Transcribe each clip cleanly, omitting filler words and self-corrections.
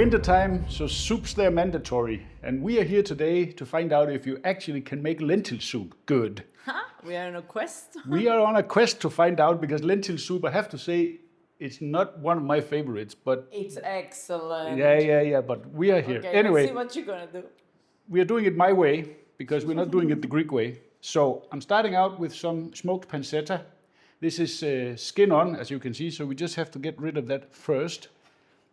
wintertime, so soups, they're mandatory. And we are here today to find out if you actually can make lentil soup good. We are on a quest. We are on a quest to find out, because lentil soup, I have to say, it's not one of my favorites, but... It's excellent. Yeah, but we are here. Okay, anyway, let's see what you're gonna do. we are doing it my way, because we're not doing it the Greek way. So I'm starting out with some smoked pancetta. This is skin on, as you can see, so we just have to get rid of that first.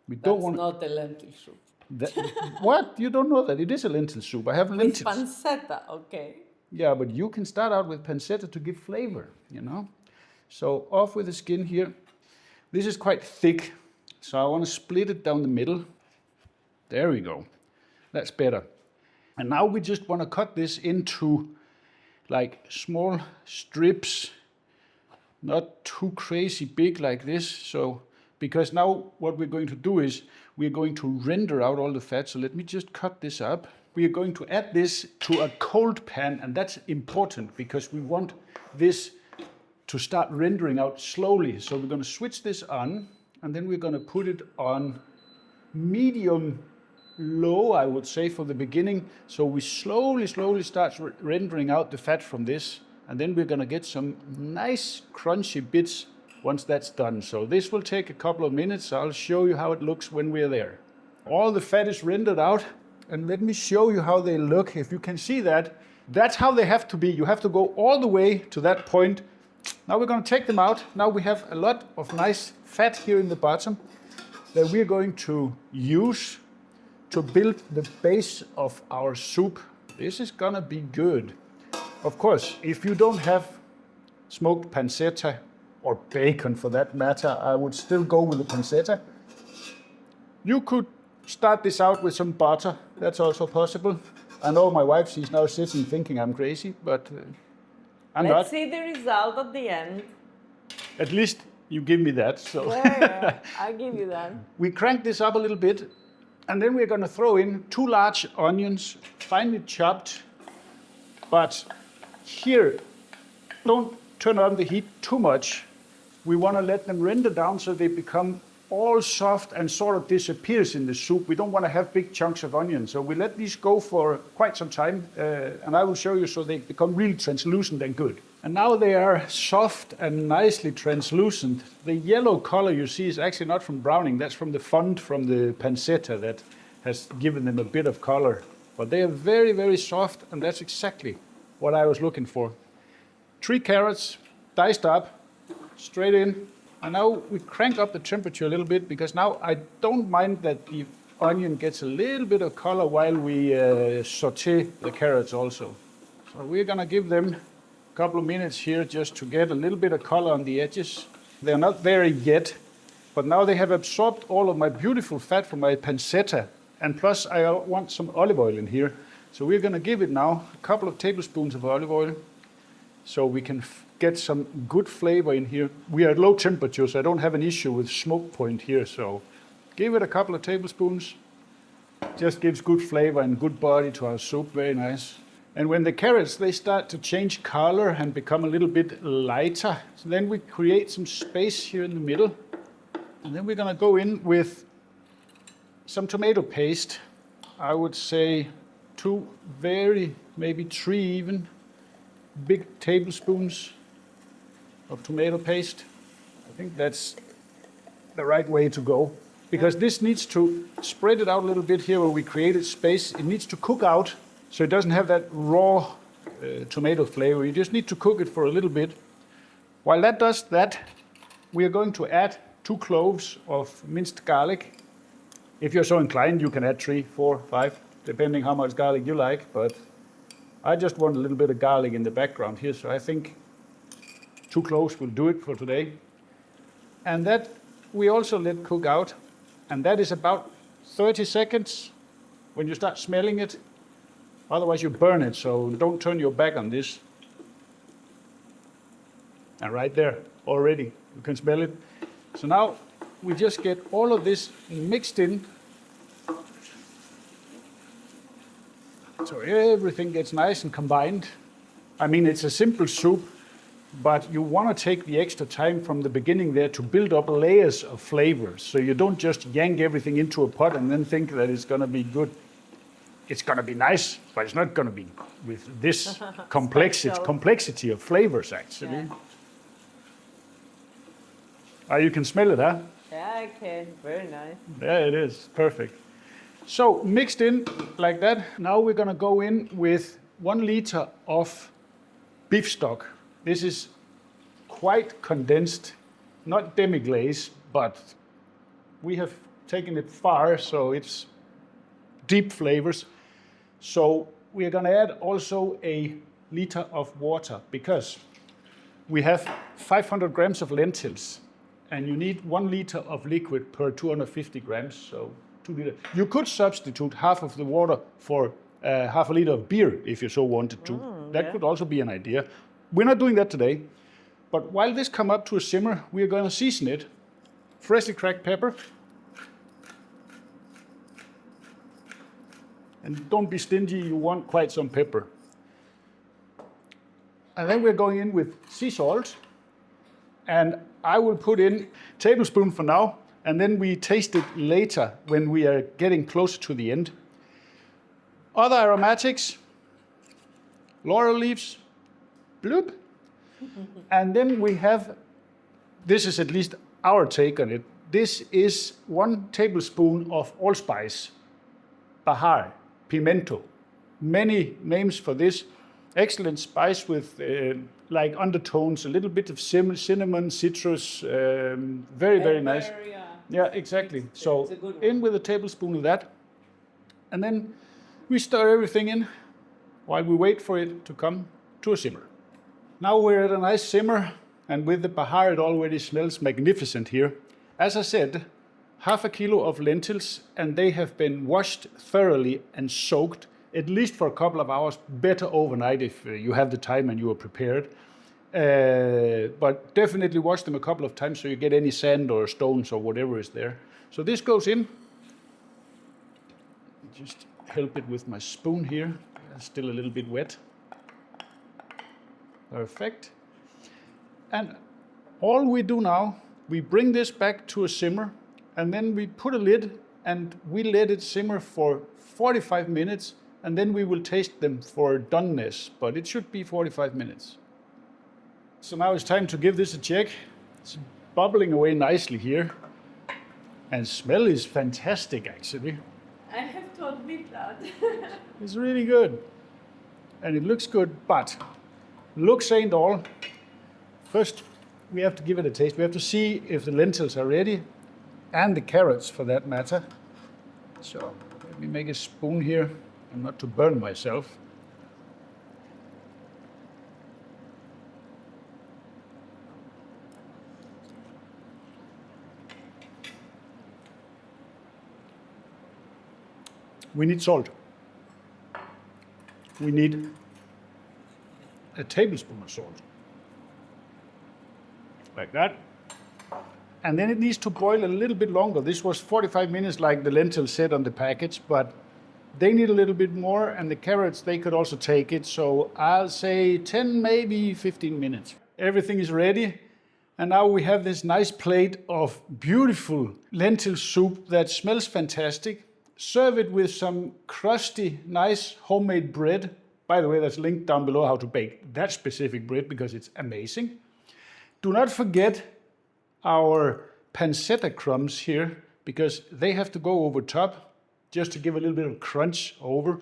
We don't That's want not a lentil soup. that. What? You don't know that? It is a lentil soup. I have With lentils. pancetta, okay. Yeah, but you can start out with pancetta to give flavor, you know? So off with the skin here. This is quite thick, so I want to split it down the middle. There we go. That's better. And now we just want to cut this into like small strips, not too crazy big like this. So, because now what we're going to do is we're going to render out all the fat. So let me just cut this up. We are going to add this to a cold pan, and that's important because we want this to start rendering out slowly. So we're going to switch this on, and then we're going to put it on medium low, I would say, for the beginning. So we slowly start rendering out the fat from this, and then we're going to get some nice crunchy bits once that's done. So this will take a couple of minutes. I'll show you how it looks when we're there. All the fat is rendered out, and let me show you how they look. If you can see that, that's how they have to be. You have to go all the way to that point. Now we're going to take them out. Now we have a lot of nice fat here in the bottom that we're going to use to build the base of our soup. This is going to be good. Of course, if you don't have smoked pancetta, or bacon for that matter, I would still go with the pancetta. You could start this out with some butter. That's also possible. I know my wife, she's now sitting thinking I'm crazy, but I'm not. Let's see the result at the end. At least you give me that. So Yeah, I'll give you that. we crank this up a little bit, and then we're going to throw in 2 large onions, finely chopped. But here, don't turn on the heat too much. We want to let them render down so they become all soft and sort of disappears in the soup. We don't want to have big chunks of onion. So we let these go for quite some time, and I will show you so they become really translucent and good. And now they are soft and nicely translucent. The yellow color you see is actually not from browning. That's from the fond from the pancetta that has given them a bit of color. But they are very soft, and that's exactly what I was looking for. 3 carrots, diced up, straight in. And now we crank up the temperature a little bit, because now I don't mind that the onion gets a little bit of color while we saute the carrots also. So we're gonna give them a couple of minutes here just to get a little bit of color on the edges. They're not there yet, but now they have absorbed all of my beautiful fat from my pancetta. And plus I want some olive oil in here. So we're gonna give it now a couple of tablespoons of olive oil so we can get some good flavor in here. We are at low temperature, so I don't have an issue with smoke point here. So give it a couple of tablespoons. Just gives good flavor and good body to our soup. Very nice. And when the carrots, they start to change color and become a little bit lighter, so then we create some space here in the middle. And then we're gonna go in with some tomato paste. I would say 2, maybe 3 even, big tablespoons of tomato paste. I think that's the right way to go, because this needs to spread it out a little bit here where we created space. It needs to cook out so it doesn't have that raw tomato flavor. You just need to cook it for a little bit. While that does that, we are going to add 2 cloves of minced garlic. If you're so inclined, you can add 3, 4, 5, depending how much garlic you like, but I just want a little bit of garlic in the background here, so I think 2 cloves will do it for today. And that we also let cook out, and that is about 30 seconds when you start smelling it. Otherwise you burn it, so don't turn your back on this. And right there, already, you can smell it. So now we just get all of this mixed in, so everything gets nice and combined. I mean, it's a simple soup, but you want to take the extra time from the beginning there to build up layers of flavors. So you don't just yank everything into a pot and then think that it's going to be good. It's going to be nice, but it's not going to be with this complexity of flavors, actually. Yeah. You can smell it, huh? Yeah, I can. Very nice. Yeah, it is. Perfect. So mixed in like that. Now we're going to go in with 1 liter of beef stock. This is quite condensed, not demi-glaze, but we have taken it far, so it's deep flavors. So we are going to add also a liter of water because we have 500 grams of lentils and you need 1 liter of liquid per 250 grams, so 2 liters. You could substitute half of the water for half a liter of beer if you so wanted to. That could also be an idea. We're not doing that today, but while this comes up to a simmer, we're going to season it. Freshly cracked pepper. And don't be stingy, you want quite some pepper. And then we're going in with sea salt. And I will put in a tablespoon for now, and then we taste it later when we are getting closer to the end. Other aromatics, laurel leaves, bloop. And then we have, this is at least our take on it, this is 1 tablespoon of allspice, bahar, pimento. Many names for this. Excellent spice with like undertones, a little bit of cinnamon, citrus, very, very nice. Yeah, exactly. So in with a tablespoon of that. And then we stir everything in while we wait for it to come to a simmer. Now we're at a nice simmer, and with the bahar it already smells magnificent here. As I said, half a kilo of lentils, and they have been washed thoroughly and soaked, at least for a couple of hours, better overnight if you have the time and you are prepared. But definitely wash them a couple of times so you get any sand or stones or whatever is there. So this goes in. Just help it with my spoon here. It's still a little bit wet. Perfect. And all we do now, we bring this back to a simmer, and then we put a lid and we let it simmer for 45 minutes, and then we will taste them for doneness, but it should be 45 minutes. So now it's time to give this a check. It's bubbling away nicely here, and smell is fantastic actually. I have to admit that. It's really good, and it looks good, but looks ain't all. First, we have to give it a taste. We have to see if the lentils are ready, and the carrots for that matter. So let me make a spoon here, and not to burn myself. We need salt. We need a tablespoon of salt. Like that. And then it needs to boil a little bit longer. This was 45 minutes like the lentils said on the package, but they need a little bit more, and the carrots, they could also take it. So I'll say 10, maybe 15 minutes. Everything is ready. And now we have this nice plate of beautiful lentil soup that smells fantastic. Serve it with some crusty, nice homemade bread. By the way, there's a link down below how to bake that specific bread because it's amazing. Do not forget our pancetta crumbs here because they have to go over top just to give a little bit of crunch over.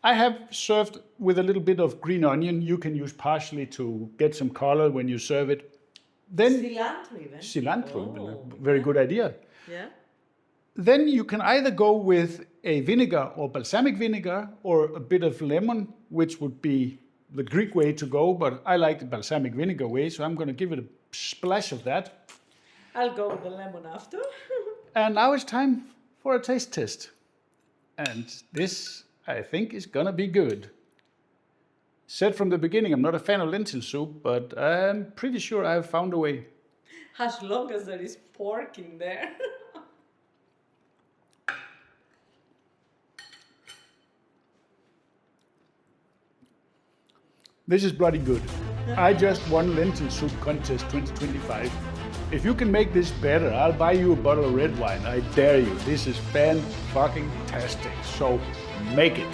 I have served with a little bit of green onion. You can use parsley to get some color when you serve it. Then Cilantro even. Cilantro, very good idea. Yeah. Then you can either go with a vinegar or balsamic vinegar or a bit of lemon, which would be the Greek way to go, but I like the balsamic vinegar way, so I'm going to give it a splash of that. I'll go with the lemon after. And now it's time for a taste test. And this, I think, is going to be good. Said from the beginning, I'm not a fan of lentil soup, but I'm pretty sure I've found a way. As long as there is pork in there. This is bloody good. I just won Lentil Soup Contest 2025. If you can make this better, I'll buy you a bottle of red wine. I dare you. This is fan-fucking-tastic. So make it.